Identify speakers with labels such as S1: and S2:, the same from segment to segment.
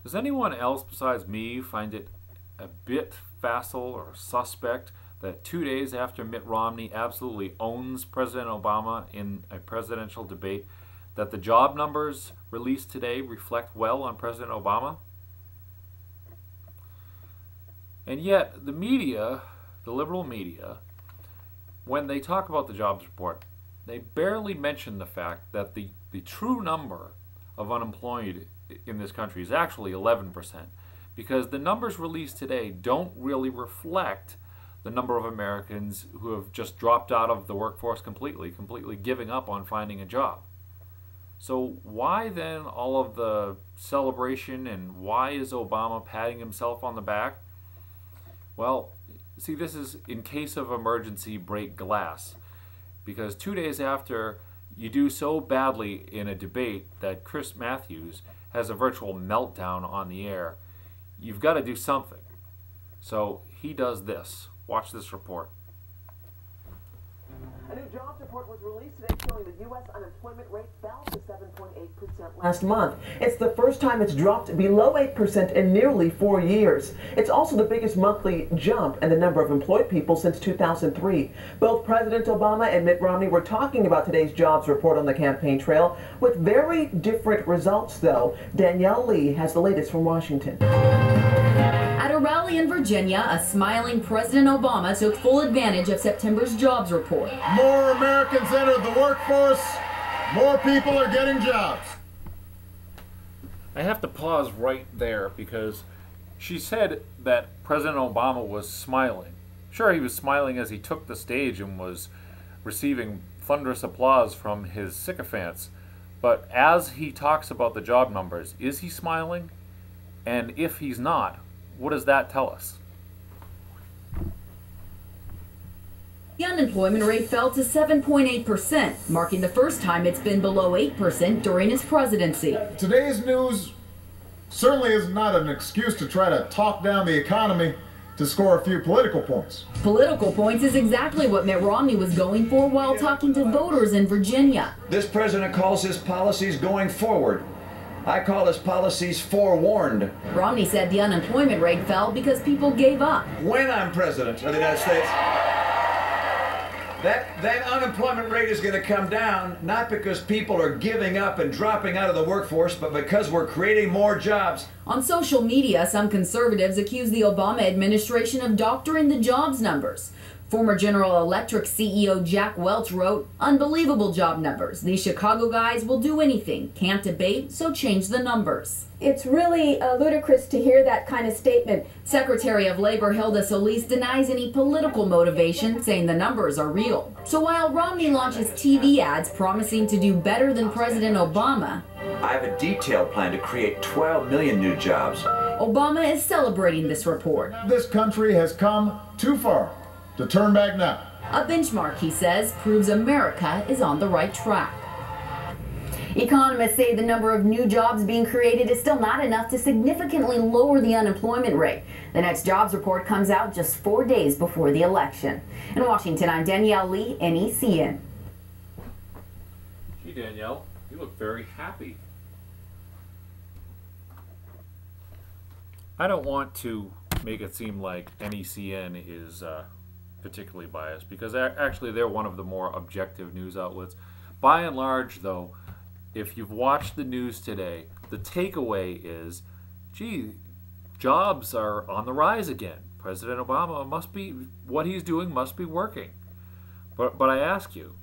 S1: Does anyone else besides me find it a bit facile or suspect that 2 days after Mitt Romney absolutely owns President Obama in a presidential debate, that the job numbers released today reflect well on President Obama? And yet, the media, the liberal media, when they talk about the jobs report, they barely mention the fact that the true number of unemployed in this country is actually 11%, because the numbers released today don't really reflect the number of Americans who have just dropped out of the workforce completely giving up on finding a job. So why then all of the celebration, and why is Obama patting himself on the back? Well, see, this is in case of emergency break glass, because 2 days after you do so badly in a debate that Chris Matthews has a virtual meltdown on the air, you've got to do something. So he does this. Watch this report.
S2: A new jobs report was released today showing the U.S. unemployment rate fell to 7.8% last month. It's the first time it's dropped below 8% in nearly 4 years. It's also the biggest monthly jump in the number of employed people since 2003. Both President Obama and Mitt Romney were talking about today's jobs report on the campaign trail, with very different results, though. Danielle Lee has the latest from Washington.
S3: At a rally in Virginia, a smiling President Obama took full advantage of September's jobs report.
S4: More Americans entered the workforce, more people are getting jobs.
S1: I have to pause right there because she said that President Obama was smiling. Sure, he was smiling as he took the stage and was receiving thunderous applause from his sycophants. But as he talks about the job numbers, is he smiling? And if he's not, what does that tell us?
S3: The unemployment rate fell to 7.8%, marking the first time it's been below 8% during his presidency.
S4: Today's news certainly is not an excuse to try to talk down the economy to score a few political points.
S3: Political points is exactly what Mitt Romney was going for while talking to voters in Virginia.
S5: This president calls his policies going forward. I call his policies forewarned.
S3: Romney said the unemployment rate fell because people gave up.
S5: When I'm president of the United States, that unemployment rate is going to come down, not because people are giving up and dropping out of the workforce, but because we're creating more jobs.
S3: On social media, some conservatives accuse the Obama administration of doctoring the jobs numbers. Former General Electric CEO Jack Welch wrote, "Unbelievable job numbers. These Chicago guys will do anything. Can't debate, so change the numbers."
S6: It's really ludicrous to hear that kind of statement.
S3: Secretary of Labor Hilda Solis denies any political motivation, saying the numbers are real. So while Romney launches TV ads promising to do better than President Obama,
S5: I have a detailed plan to create 12 million new jobs.
S3: Obama is celebrating this report.
S4: This country has come too far to turn back now.
S3: A benchmark, he says, proves America is on the right track.
S6: Economists say the number of new jobs being created is still not enough to significantly lower the unemployment rate. The next jobs report comes out just 4 days before the election. In Washington, I'm Danielle Lee, NECN.
S1: Gee, Danielle, you look very happy. I don't want to make it seem like NECN is particularly biased, because actually they're one of the more objective news outlets. By and large, though, if you've watched the news today, the takeaway is, gee, jobs are on the rise again. President Obama must be, what he's doing must be working. But I ask you,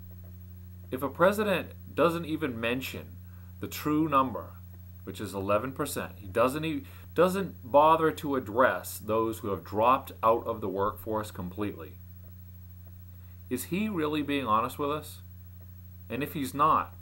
S1: if a president doesn't even mention the true number, which is 11%, he doesn't bother to address those who have dropped out of the workforce completely, is he really being honest with us? And if he's not,